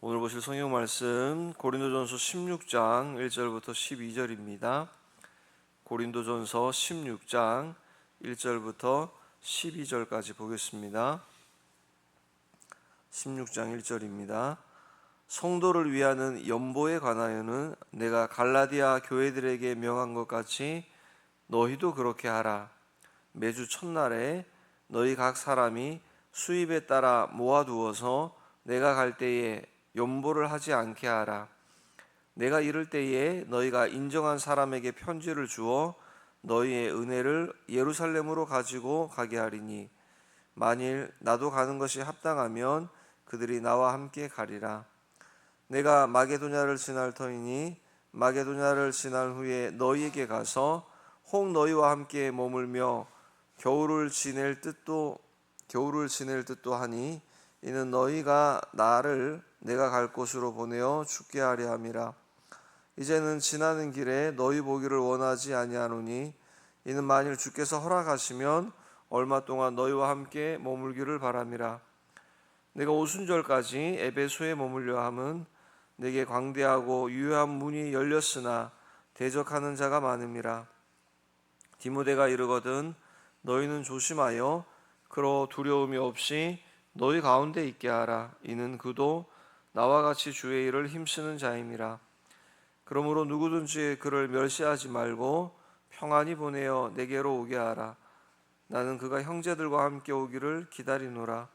오늘 보실 성경 말씀 고린도전서 16장 1절부터 12절입니다. 고린도전서 16장 1절부터 12절까지 보겠습니다. 16장 1절입니다. 성도를 위하는 연보에 관하여는 내가 갈라디아 교회들에게 명한 것 같이 너희도 그렇게 하라. 매주 첫날에 너희 각 사람이 수입에 따라 모아두어서 내가 갈 때에 연보를 하지 않게 하라. 내가 이를 때에 너희가 인정한 사람에게 편지를 주어 너희의 은혜를 예루살렘으로 가지고 가게 하리니 만일 나도 가는 것이 합당하면 그들이 나와 함께 가리라. 내가 마게도냐를 지날 터이니 마게도냐를 지난 후에 너희에게 가서 혹 너희와 함께 머물며 겨울을 지낼 뜻도 하니 이는 너희가 나를 내가 갈 곳으로 보내어 죽게 하려 함이라. 이제는 지나는 길에 너희 보기를 원하지 아니하노니 이는 만일 주께서 허락하시면 얼마 동안 너희와 함께 머물기를 바람이라. 내가 오순절까지 에베소에 머물려 함은 내게 광대하고 유효한 문이 열렸으나 대적하는 자가 많음이라. 디모데가 이르거든 너희는 조심하여 그러 두려움이 없이 너희 가운데 있게 하라. 이는 그도 나와 같이 주의 일을 힘쓰는 자임이라. 그러므로 누구든지 그를 멸시하지 말고 평안히 보내어 내게로 오게 하라. 나는 그가 형제들과 함께 오기를 기다리노라.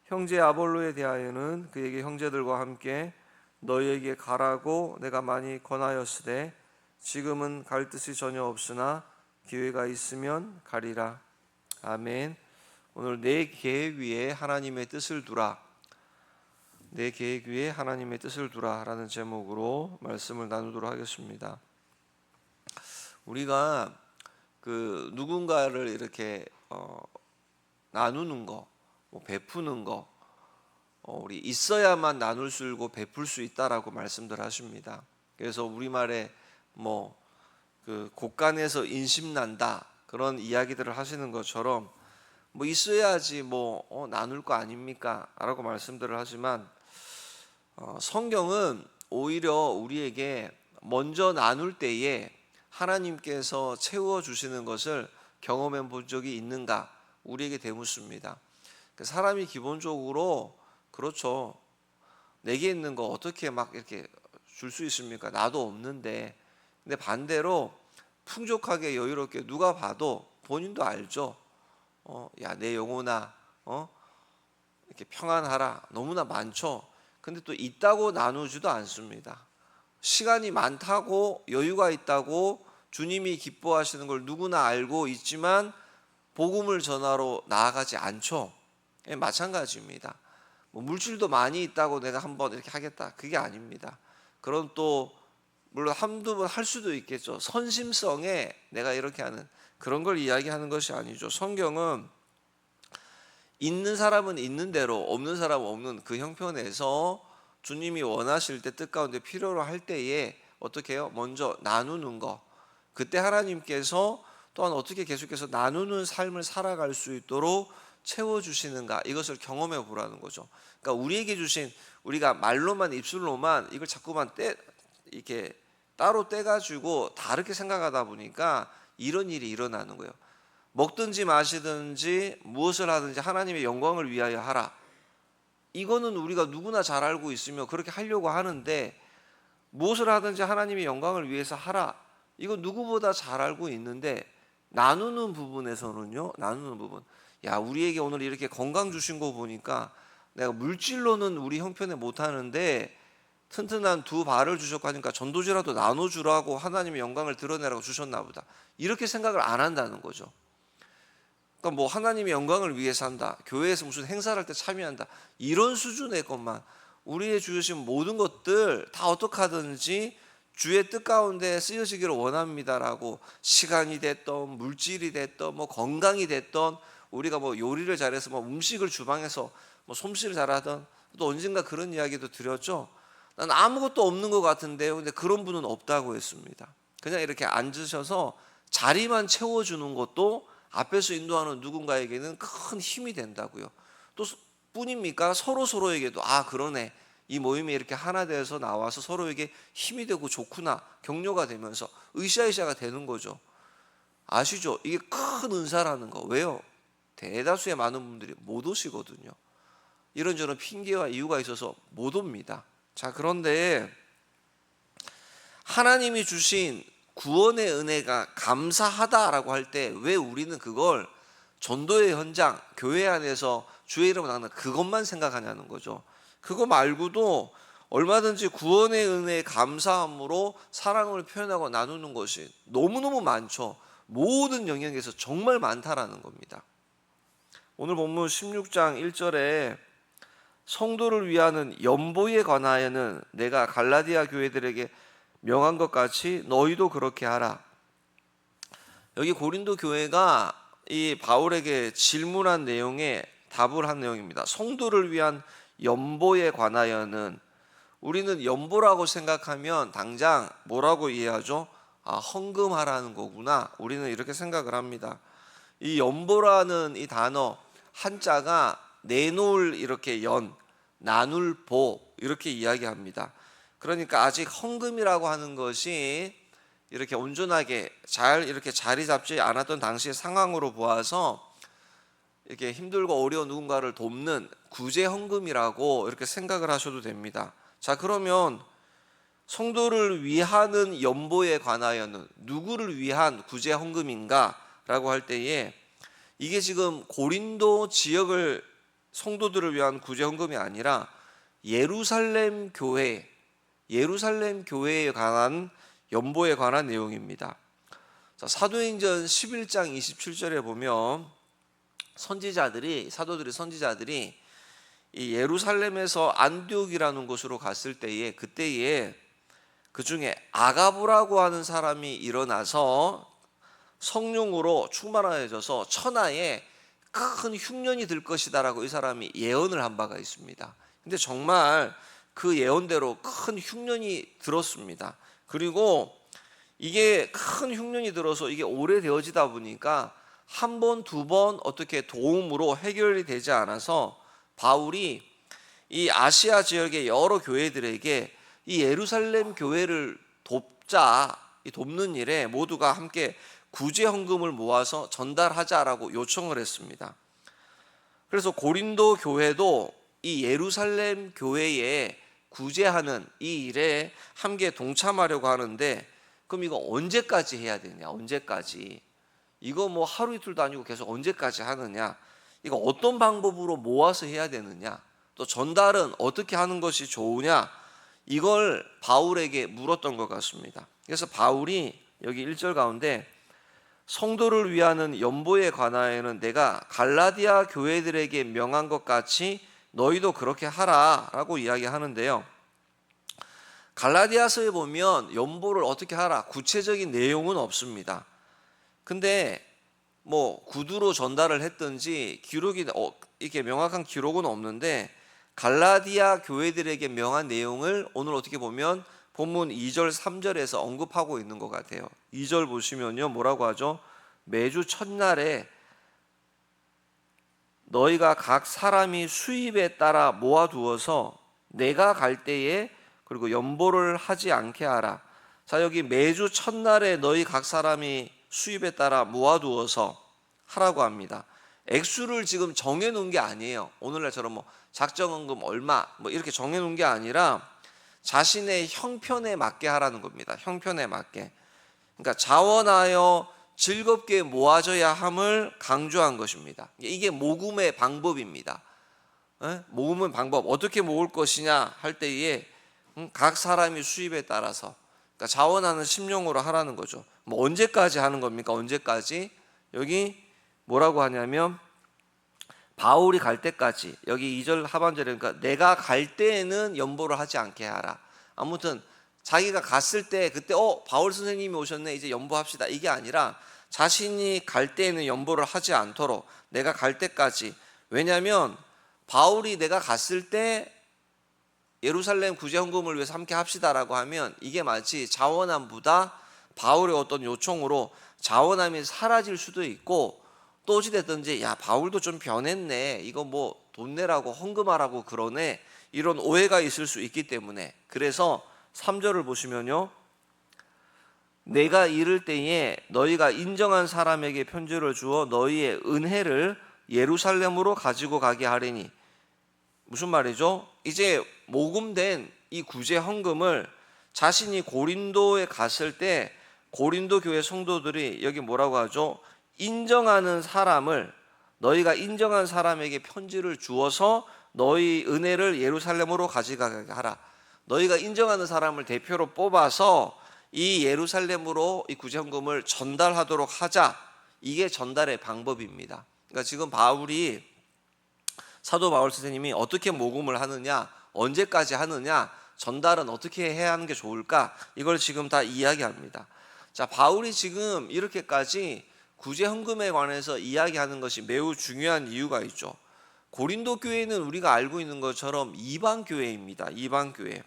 형제 아볼로에 대하여는 그에게 형제들과 함께 너희에게 가라고 내가 많이 권하였으되 지금은 갈 뜻이 전혀 없으나 기회가 있으면 가리라. 아멘. 오늘 내 계획 위에 하나님의 뜻을 두라. 내 계획 위에 하나님의 뜻을 두라 라는 제목으로 말씀을 나누도록 하겠습니다. 우리가 누군가를 이렇게 나누는 거, 베푸는 거, 우리 있어야만 나눌 수 있고 베풀 수 있다라고 말씀들 하십니다. 그래서 우리말에 곳간에서 인심난다 그런 이야기들을 하시는 것처럼 있어야지 나눌 거 아닙니까? 라고 말씀들을 하지만 성경은 오히려 우리에게 먼저 나눌 때에 하나님께서 채워주시는 것을 경험해 본 적이 있는가? 우리에게 되묻습니다. 사람이 기본적으로 그렇죠. 내게 있는 거 어떻게 막 이렇게 줄 수 있습니까? 나도 없는데. 근데 반대로 풍족하게 여유롭게 누가 봐도 본인도 알죠. 야, 내 영혼아, 이렇게 평안하라. 너무나 많죠. 근데 또 있다고 나누지도 않습니다. 시간이 많다고 여유가 있다고 주님이 기뻐하시는 걸 누구나 알고 있지만 복음을 전하러 나아가지 않죠. 마찬가지입니다. 물질도 많이 있다고 내가 한번 이렇게 하겠다. 그게 아닙니다. 그럼 또 물론 한두 번 할 수도 있겠죠. 선심성에 내가 이렇게 하는 그런 걸 이야기하는 것이 아니죠. 성경은 있는 사람은 있는 대로 없는 사람은 없는 그 형편에서 주님이 원하실 때 뜻 가운데 필요로 할 때에 어떻게 해요? 먼저 나누는 거. 그때 하나님께서 또한 어떻게 계속해서 나누는 삶을 살아갈 수 있도록 채워주시는가 이것을 경험해 보라는 거죠. 그러니까 우리에게 주신 우리가 말로만 입술로만 이걸 자꾸만 이렇게 따로 떼가지고 다르게 생각하다 보니까 이런 일이 일어나는 거예요. 먹든지 마시든지 무엇을 하든지 하나님의 영광을 위하여 하라. 이거는 우리가 누구나 잘 알고 있으며 그렇게 하려고 하는데 무엇을 하든지 하나님의 영광을 위해서 하라. 이거 누구보다 잘 알고 있는데 나누는 부분에서는요. 나누는 부분. 야, 우리에게 오늘 이렇게 건강 주신 거 보니까 내가 물질로는 우리 형편에 못하는데 튼튼한 두 발을 주셨고 하니까 전도지라도 나눠주라고 하나님의 영광을 드러내라고 주셨나 보다. 이렇게 생각을 안 한다는 거죠. 그러니까 하나님의 영광을 위해서 한다. 교회에서 무슨 행사를 할 때 참여한다. 이런 수준의 것만 우리의 주신 모든 것들 다 어떻게 하든지 주의 뜻 가운데 쓰여지기를 원합니다라고 시간이 됐던 물질이 됐던 건강이 됐던 우리가 요리를 잘해서 음식을 주방에서 솜씨를 잘하던 또 언젠가 그런 이야기도 드렸죠. 난 아무것도 없는 것 같은데요. 근데 그런 분은 없다고 했습니다. 그냥 이렇게 앉으셔서 자리만 채워주는 것도 앞에서 인도하는 누군가에게는 큰 힘이 된다고요. 또 뿐입니까? 서로에게도 그러네. 이 모임에 이렇게 하나 되어서 나와서 서로에게 힘이 되고 좋구나 격려가 되면서 으쌰으쌰가 되는 거죠. 아시죠? 이게 큰 은사라는 거. 왜요? 대다수의 많은 분들이 못 오시거든요. 이런저런 핑계와 이유가 있어서 못 옵니다. 자, 그런데 하나님이 주신 구원의 은혜가 감사하다라고 할 때 왜 우리는 그걸 전도의 현장, 교회 안에서 주의 이름을 나누는 그것만 생각하냐는 거죠. 그거 말고도 얼마든지 구원의 은혜에 감사함으로 사랑을 표현하고 나누는 것이 너무너무 많죠. 모든 영역에서 정말 많다라는 겁니다. 오늘 본문 16장 1절에 성도를 위하는 연보에 관하여는 내가 갈라디아 교회들에게 명한 것 같이 너희도 그렇게 하라. 여기 고린도 교회가 이 바울에게 질문한 내용에 답을 한 내용입니다. 성도를 위한 연보에 관하여는, 우리는 연보라고 생각하면 당장 뭐라고 이해하죠? 아, 헌금하라는 거구나. 우리는 이렇게 생각을 합니다. 이 연보라는 이 단어 한자가 내놓을 이렇게 연, 나눌 보 이렇게 이야기합니다. 그러니까 아직 헌금이라고 하는 것이 이렇게 온전하게 잘 이렇게 자리 잡지 않았던 당시의 상황으로 보아서 이렇게 힘들고 어려운 누군가를 돕는 구제 헌금이라고 이렇게 생각을 하셔도 됩니다. 자, 그러면 성도를 위하는 연보에 관하여는 누구를 위한 구제 헌금인가라고 할 때에 이게 지금 고린도 지역을 성도들을 위한 구제 헌금이 아니라 예루살렘 교회에 관한 연보에 관한 내용입니다. 자, 사도행전 11장 27절에 보면 선지자들이 이 예루살렘에서 안디옥이라는 곳으로 갔을 때에 그때에 그 중에 아가부라고 하는 사람이 일어나서 성령으로 충만하여져서 천하에 큰 흉년이 들 것이다라고 이 사람이 예언을 한 바가 있습니다. 근데 정말 그 예언대로 큰 흉년이 들었습니다. 그리고 이게 큰 흉년이 들어서 이게 오래되어지다 보니까 한 번, 두 번 어떻게 도움으로 해결이 되지 않아서 바울이 이 아시아 지역의 여러 교회들에게 이 예루살렘 교회를 돕는 일에 모두가 함께 구제 헌금을 모아서 전달하자라고 요청을 했습니다. 그래서 고린도 교회도 이 예루살렘 교회에 구제하는 이 일에 함께 동참하려고 하는데, 그럼 이거 언제까지 해야 되냐? 언제까지? 이거 뭐 하루 이틀도 아니고 계속 언제까지 하느냐? 이거 어떤 방법으로 모아서 해야 되느냐? 또 전달은 어떻게 하는 것이 좋으냐? 이걸 바울에게 물었던 것 같습니다. 그래서 바울이 여기 1절 가운데 성도를 위하는 연보에 관하여는 내가 갈라디아 교회들에게 명한 것 같이 너희도 그렇게 하라라고 이야기하는데요. 갈라디아서에 보면 연보를 어떻게 하라 구체적인 내용은 없습니다. 근데 뭐 구두로 전달을 했든지 기록이 이렇게 명확한 기록은 없는데 갈라디아 교회들에게 명한 내용을 오늘 어떻게 보면 본문 2절 3절에서 언급하고 있는 것 같아요. 2절 보시면요 뭐라고 하죠? 매주 첫날에 너희가 각 사람이 수입에 따라 모아두어서 내가 갈 때에 그리고 연보를 하지 않게 하라. 자, 여기 매주 첫날에 너희 각 사람이 수입에 따라 모아두어서 하라고 합니다. 액수를 지금 정해놓은 게 아니에요. 오늘날처럼 뭐 작정헌금 얼마 뭐 이렇게 정해놓은 게 아니라 자신의 형편에 맞게 하라는 겁니다. 형편에 맞게. 그러니까 자원하여 즐겁게 모아져야 함을 강조한 것입니다. 이게 모금의 방법입니다. 모금의 방법 어떻게 모을 것이냐 할 때에 각 사람이 수입에 따라서 그러니까 자원하는 심령으로 하라는 거죠. 뭐 언제까지 하는 겁니까? 언제까지? 여기 뭐라고 하냐면 바울이 갈 때까지, 여기 2절 하반절에 그러니까 내가 갈 때에는 연보를 하지 않게 하라. 아무튼 자기가 갔을 때 그때 바울 선생님이 오셨네 이제 연보합시다 이게 아니라 자신이 갈 때에는 연보를 하지 않도록 내가 갈 때까지. 왜냐하면 바울이 내가 갔을 때 예루살렘 구제 헌금을 위해서 함께 합시다라고 하면 이게 마치 자원함보다 바울의 어떤 요청으로 자원함이 사라질 수도 있고, 또 어찌됐든지 야 바울도 좀 변했네 이거 뭐 돈 내라고 헌금하라고 그러네 이런 오해가 있을 수 있기 때문에, 그래서 3절을 보시면요, 내가 이를 때에 너희가 인정한 사람에게 편지를 주어 너희의 은혜를 예루살렘으로 가지고 가게 하리니. 무슨 말이죠? 이제 모금된 이 구제 헌금을 자신이 고린도에 갔을 때 고린도 교회 성도들이 여기 뭐라고 하죠? 인정하는 사람을, 너희가 인정한 사람에게 편지를 주어서 너희 은혜를 예루살렘으로 가져가게 하라. 너희가 인정하는 사람을 대표로 뽑아서 이 예루살렘으로 이 구제헌금을 전달하도록 하자. 이게 전달의 방법입니다. 그러니까 지금 사도 바울 선생님이 어떻게 모금을 하느냐, 언제까지 하느냐, 전달은 어떻게 해야 하는 게 좋을까, 이걸 지금 다 이야기합니다. 자, 바울이 지금 이렇게까지 구제헌금에 관해서 이야기하는 것이 매우 중요한 이유가 있죠. 고린도 교회는 우리가 알고 있는 것처럼 이방 교회입니다. 이방 교회.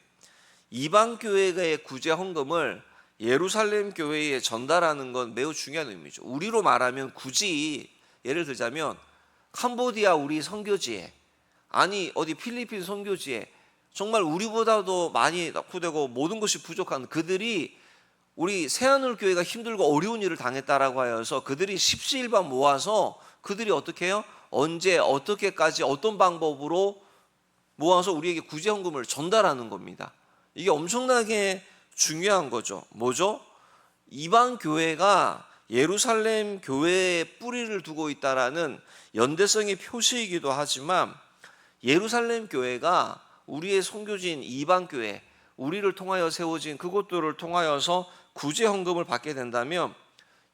이방 교회의 구제 헌금을 예루살렘 교회에 전달하는 건 매우 중요한 의미죠. 우리로 말하면 굳이 예를 들자면 캄보디아 우리 선교지에, 아니 어디 필리핀 선교지에 정말 우리보다도 많이 낙후되고 모든 것이 부족한 그들이 우리 새하늘 교회가 힘들고 어려운 일을 당했다라고 하여서 그들이 십시일반 모아서 그들이 어떻게 해요? 언제 어떻게까지 어떤 방법으로 모아서 우리에게 구제헌금을 전달하는 겁니다. 이게 엄청나게 중요한 거죠. 뭐죠? 이방 교회가 예루살렘 교회에 뿌리를 두고 있다라는 연대성의 표시이기도 하지만, 예루살렘 교회가 우리의 선교지인 이방 교회, 우리를 통하여 세워진 그곳들을 통하여서 구제헌금을 받게 된다면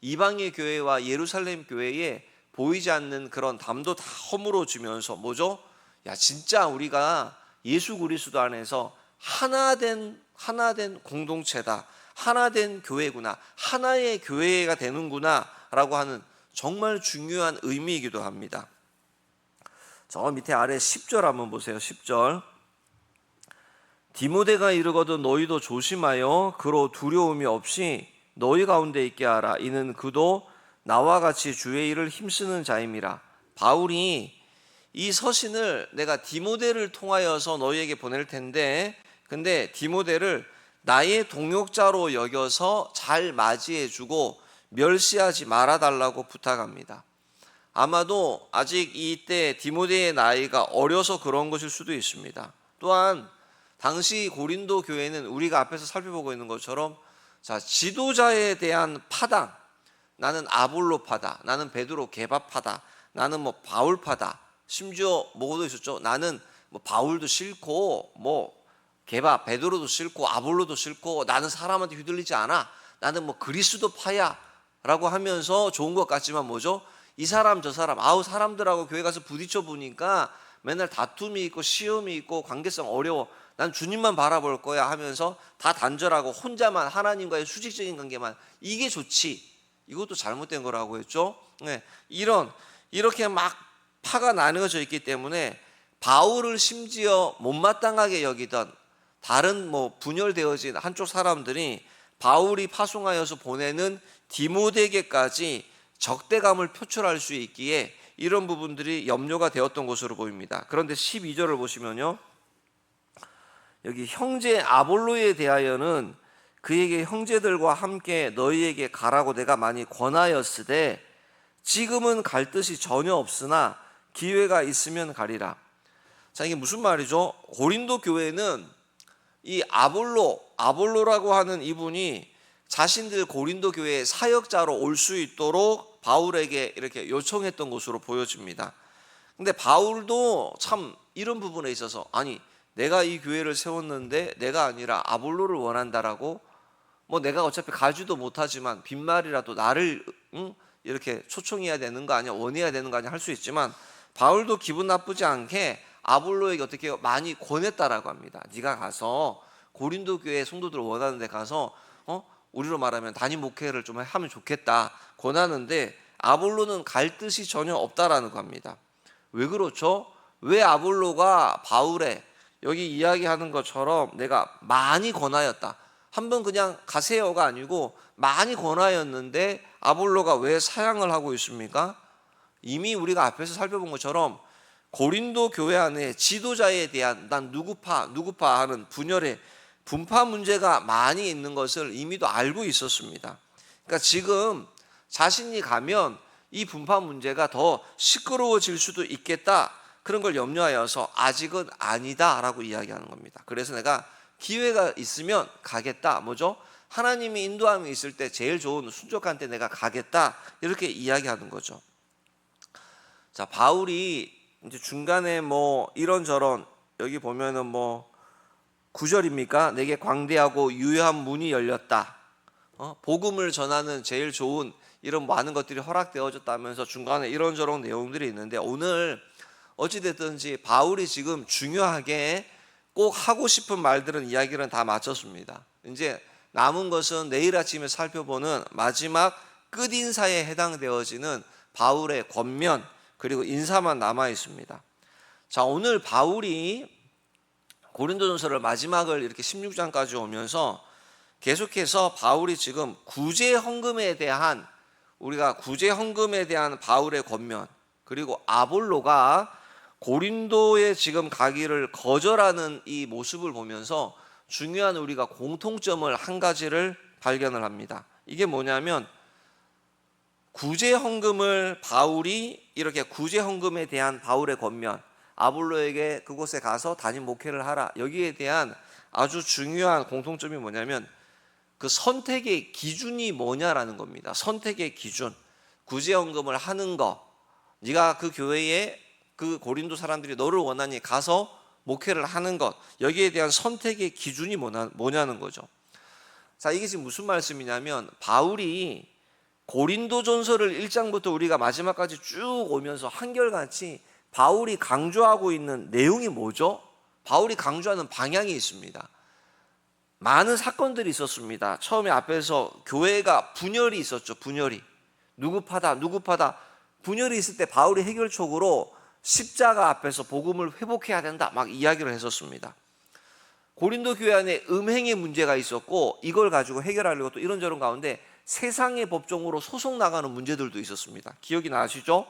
이방의 교회와 예루살렘 교회에 보이지 않는 그런 담도 다 허물어지면서 뭐죠? 야, 진짜 우리가 예수 그리스도 안에서 하나된 공동체다, 하나된 교회구나, 하나의 교회가 되는구나 라고 하는 정말 중요한 의미이기도 합니다. 저 밑에 아래 10절 한번 보세요. 10절. 디모데가 이르거든 너희도 조심하여 그로 두려움이 없이 너희 가운데 있게 하라. 이는 그도 나와 같이 주의 일을 힘쓰는 자임이라. 바울이 이 서신을 내가 디모데를 통하여서 너희에게 보낼 텐데, 근데 디모데를 나의 동역자로 여겨서 잘 맞이해주고 멸시하지 말아달라고 부탁합니다. 아마도 아직 이때 디모데의 나이가 어려서 그런 것일 수도 있습니다. 또한 당시 고린도 교회는 우리가 앞에서 살펴보고 있는 것처럼, 자, 지도자에 대한 파당, 나는 아볼로파다, 나는 베드로 개바파다, 나는 뭐 바울파다, 심지어 뭐도 있었죠? 나는 뭐 바울도 싫고 뭐 개바 베드로도 싫고 아볼로도 싫고 나는 사람한테 휘둘리지 않아, 나는 뭐 그리스도파야 라고 하면서 좋은 것 같지만 뭐죠? 이 사람 저 사람, 사람들하고 교회 가서 부딪혀 보니까 맨날 다툼이 있고 시험이 있고 관계성 어려워, 난 주님만 바라볼 거야 하면서 다 단절하고 혼자만 하나님과의 수직적인 관계만, 이게 좋지. 이것도 잘못된 거라고 했죠. 네, 이렇게 막 파가 나뉘어져 있기 때문에 바울을 심지어 못마땅하게 여기던 다른 뭐 분열되어진 한쪽 사람들이 바울이 파송하여서 보내는 디모데에게까지 적대감을 표출할 수 있기에 이런 부분들이 염려가 되었던 것으로 보입니다. 그런데 12절을 보시면요, 여기 형제 아볼로에 대하여는 그에게 형제들과 함께 너희에게 가라고 내가 많이 권하였으되 지금은 갈 뜻이 전혀 없으나 기회가 있으면 가리라. 자, 이게 무슨 말이죠? 고린도 교회는 이 아볼로라고 하는 이분이 자신들 고린도 교회의 사역자로 올 수 있도록 바울에게 이렇게 요청했던 것으로 보여집니다. 근데 바울도 참 이런 부분에 있어서, 아니 내가 이 교회를 세웠는데 내가 아니라 아볼로를 원한다라고, 뭐 내가 어차피 가지도 못하지만 빈말이라도 나를 이렇게 초청해야 되는 거 아니야, 원해야 되는 거 아니야 할 수 있지만, 바울도 기분 나쁘지 않게 아볼로에게 어떻게 많이 권했다라고 합니다. 네가 가서 고린도 교회 성도들을 원하는 데 가서 우리로 말하면 단임 목회를 좀 하면 좋겠다 권하는데, 아볼로는 갈 뜻이 전혀 없다라는 겁니다. 왜 그렇죠? 왜 아볼로가 바울의 여기 이야기하는 것처럼 내가 많이 권하였다, 한번 그냥 가세요가 아니고 많이 권하였는데 아볼로가 왜 사양을 하고 있습니까? 이미 우리가 앞에서 살펴본 것처럼 고린도 교회 안에 지도자에 대한 난 누구파 하는 분열의 분파 문제가 많이 있는 것을 이미도 알고 있었습니다. 그러니까 지금 자신이 가면 이 분파 문제가 더 시끄러워질 수도 있겠다, 그런 걸 염려하여서 아직은 아니다라고 이야기하는 겁니다. 그래서 내가 기회가 있으면 가겠다. 뭐죠? 하나님이 인도함이 있을 때 제일 좋은 순종한 때 내가 가겠다, 이렇게 이야기하는 거죠. 자, 바울이 이제 중간에 뭐 이런저런, 여기 보면은 뭐 9절입니까? 내게 광대하고 유효한 문이 열렸다. 복음을 전하는 제일 좋은 이런 많은 것들이 허락되어졌다면서 중간에 이런저런 내용들이 있는데, 오늘 어찌됐든지 바울이 지금 중요하게 꼭 하고 싶은 말들은 이야기는 다 마쳤습니다. 이제 남은 것은 내일 아침에 살펴보는 마지막 끝인사에 해당되어지는 바울의 권면 그리고 인사만 남아 있습니다. 자, 오늘 바울이 고린도전서를 마지막을 이렇게 16장까지 오면서 계속해서 바울이 지금 구제 헌금에 대한, 우리가 구제 헌금에 대한 바울의 권면, 그리고 아볼로가 고린도에 지금 가기를 거절하는 이 모습을 보면서 중요한 우리가 공통점을 한 가지를 발견을 합니다. 이게 뭐냐면, 구제 헌금을 바울이 이렇게 구제 헌금에 대한 바울의 권면, 아볼로에게 그곳에 가서 담임 목회를 하라, 여기에 대한 아주 중요한 공통점이 뭐냐면 그 선택의 기준이 뭐냐라는 겁니다. 선택의 기준. 구제 헌금을 하는 거, 네가 그 교회에 그 고린도 사람들이 너를 원하니 가서 목회를 하는 것, 여기에 대한 선택의 기준이 뭐냐는 거죠. 자, 이게 지금 무슨 말씀이냐면, 바울이 고린도전서를 1장부터 우리가 마지막까지 쭉 오면서 한결같이 바울이 강조하고 있는 내용이 뭐죠? 바울이 강조하는 방향이 있습니다. 많은 사건들이 있었습니다. 처음에 앞에서 교회가 분열이 있었죠. 분열이 누구 파다 분열이 있을 때 바울이 해결책으로 십자가 앞에서 복음을 회복해야 된다, 막 이야기를 했었습니다. 고린도 교회 안에 음행의 문제가 있었고, 이걸 가지고 해결하려고 또 이런저런 가운데 세상의 법정으로 소송 나가는 문제들도 있었습니다. 기억이 나시죠?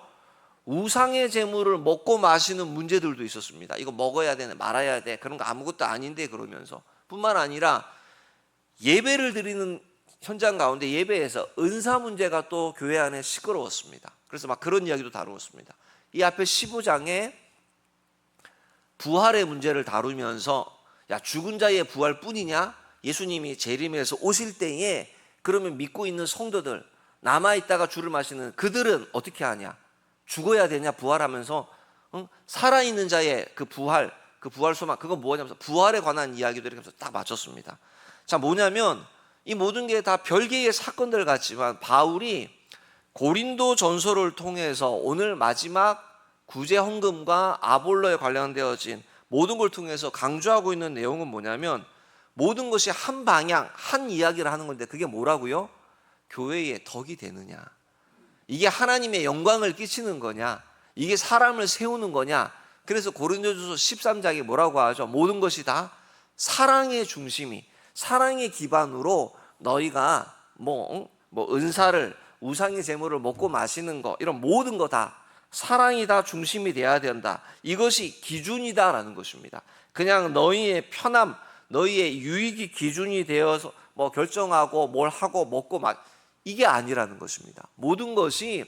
우상의 재물을 먹고 마시는 문제들도 있었습니다. 이거 먹어야 되네, 말아야 돼, 그런 거 아무것도 아닌데, 그러면서 뿐만 아니라 예배를 드리는 현장 가운데 예배에서 은사 문제가 또 교회 안에 시끄러웠습니다. 그래서 막 그런 이야기도 다루었습니다. 이 앞에 15장에 부활의 문제를 다루면서, 야, 죽은 자의 부활뿐이냐? 예수님이 재림해서 오실 때에 그러면 믿고 있는 성도들, 남아있다가 주를 마시는 그들은 어떻게 하냐? 죽어야 되냐? 부활하면서 살아있는 자의 그 부활 소망, 그건 뭐냐면서 부활에 관한 이야기도 이렇게 딱 맞췄습니다. 자, 뭐냐면 이 모든 게 다 별개의 사건들 같지만 바울이 고린도 전서를 통해서 오늘 마지막 구제 헌금과 아볼로에 관련되어진 모든 걸 통해서 강조하고 있는 내용은 뭐냐면, 모든 것이 한 방향, 한 이야기를 하는 건데, 그게 뭐라고요? 교회의 덕이 되느냐, 이게 하나님의 영광을 끼치는 거냐, 이게 사람을 세우는 거냐. 그래서 고린도전서 13장에 뭐라고 하죠? 모든 것이 다 사랑의 중심이, 사랑의 기반으로 너희가 뭐 은사를, 우상의 재물을 먹고 마시는 거, 이런 모든 거 다 사랑이 다 중심이 돼야 된다, 이것이 기준이다라는 것입니다. 그냥 너희의 편함, 너희의 유익이 기준이 되어서 뭐 결정하고 뭘 하고 먹고 이게 아니라는 것입니다. 모든 것이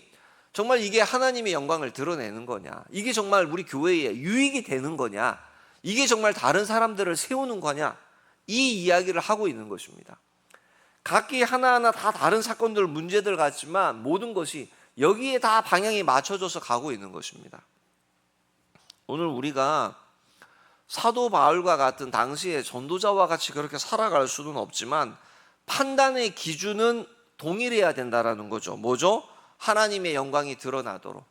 정말 이게 하나님의 영광을 드러내는 거냐, 이게 정말 우리 교회에 유익이 되는 거냐, 이게 정말 다른 사람들을 세우는 거냐, 이 이야기를 하고 있는 것입니다. 각기 하나하나 다 다른 사건들, 문제들 같지만 모든 것이 여기에 다 방향이 맞춰져서 가고 있는 것입니다. 오늘 우리가 사도 바울과 같은 당시의 전도자와 같이 그렇게 살아갈 수는 없지만 판단의 기준은 동일해야 된다라는 거죠. 뭐죠? 하나님의 영광이 드러나도록,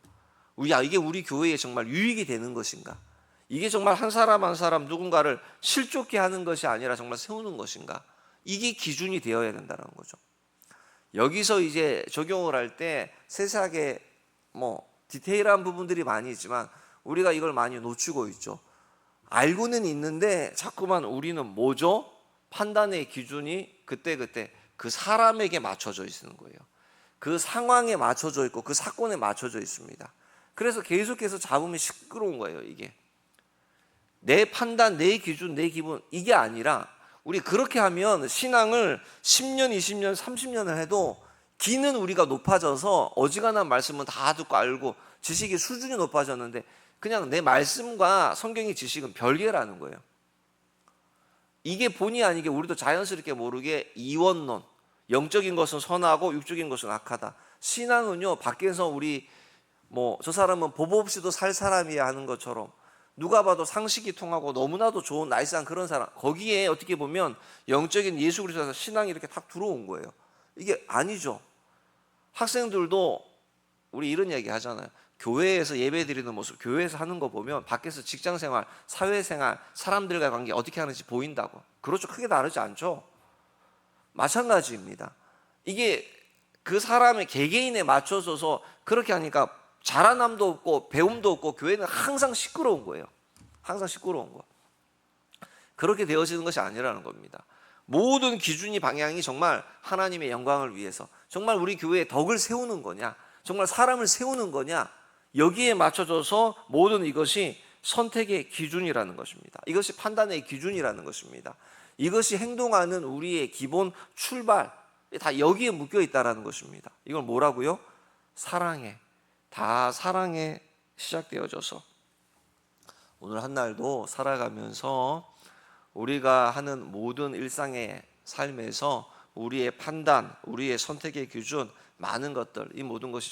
이게 우리 교회에 정말 유익이 되는 것인가, 이게 정말 한 사람 한 사람 누군가를 실족케 하는 것이 아니라 정말 세우는 것인가, 이게 기준이 되어야 된다는 거죠. 여기서 이제 적용을 할 때 세세하게 뭐 디테일한 부분들이 많이 있지만 우리가 이걸 많이 놓치고 있죠. 알고는 있는데 자꾸만 우리는 뭐죠? 판단의 기준이 그때그때 그 사람에게 맞춰져 있는 거예요. 그 상황에 맞춰져 있고 그 사건에 맞춰져 있습니다. 그래서 계속해서 잡으면 시끄러운 거예요. 이게 내 판단, 내 기준, 내 기분, 이게 아니라 우리 그렇게 하면 신앙을 10년, 20년, 30년을 해도 기는 우리가 높아져서 어지간한 말씀은 다 듣고 알고 지식의 수준이 높아졌는데 그냥 내 말씀과 성경의 지식은 별개라는 거예요. 이게 본의 아니게 우리도 자연스럽게 모르게 이원론, 영적인 것은 선하고 육적인 것은 악하다. 신앙은요, 밖에서 우리 저 사람은 법 없이도 살 사람이야 하는 것처럼 누가 봐도 상식이 통하고 너무나도 좋은 나이스한 그런 사람, 거기에 어떻게 보면 영적인 예수 그리스도에서 신앙이 이렇게 탁 들어온 거예요. 이게 아니죠. 학생들도 우리 이런 얘기 하잖아요. 교회에서 예배 드리는 모습, 교회에서 하는 거 보면 밖에서 직장생활, 사회생활, 사람들과 관계 어떻게 하는지 보인다고. 그렇죠. 크게 다르지 않죠. 마찬가지입니다. 이게 그 사람의 개개인에 맞춰져서 그렇게 하니까 자라남도 없고 배움도 없고 교회는 항상 시끄러운 거예요. 항상 시끄러운 거. 그렇게 되어지는 것이 아니라는 겁니다. 모든 기준이 방향이 정말 하나님의 영광을 위해서, 정말 우리 교회에 덕을 세우는 거냐, 정말 사람을 세우는 거냐, 여기에 맞춰져서 모든 이것이 선택의 기준이라는 것입니다. 이것이 판단의 기준이라는 것입니다. 이것이 행동하는 우리의 기본 출발, 다 여기에 묶여 있다는 것입니다. 이걸 뭐라고요? 사랑에, 다 사랑에 시작되어져서 오늘 한 날도 살아가면서 우리가 하는 모든 일상의 삶에서 우리의 판단, 우리의 선택의 기준, 많은 것들, 이 모든 것이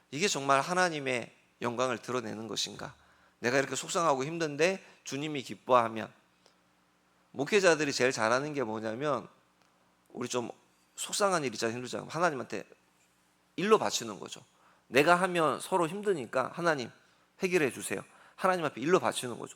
이게 정말 하나님의 영광을 드러내는 것인가? 내가 이렇게 속상하고 힘든데 주님이 기뻐하면, 목회자들이 제일 잘하는 게 뭐냐면 우리 좀 속상한 일 있잖아요. 힘들잖아요. 하나님한테 일로 바치는 거죠. 내가 하면 서로 힘드니까 하나님 해결해 주세요. 하나님 앞에 일로 바치는 거죠.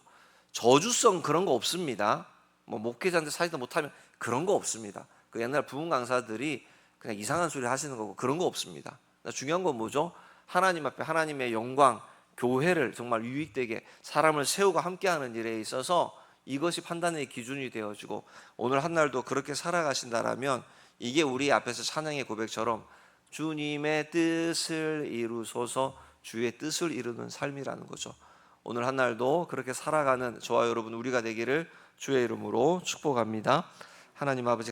저주성 그런 거 없습니다. 목회자한테 사지도 못하면 그런 거 없습니다. 그 옛날 부흥 강사들이 그냥 이상한 소리 하시는 거고 그런 거 없습니다. 중요한 건 뭐죠? 하나님 앞에 하나님의 영광, 교회를 정말 유익되게 사람을 세우고 함께하는 일에 있어서 이것이 판단의 기준이 되어지고 오늘 한 날도 그렇게 살아가신다라면 이게 우리 앞에서 찬양의 고백처럼 주님의 뜻을 이루소서, 주의 뜻을 이루는 삶이라는 거죠. 오늘 한 날도 그렇게 살아가는 저와 여러분 우리가 되기를 주의 이름으로 축복합니다. 하나님 아버지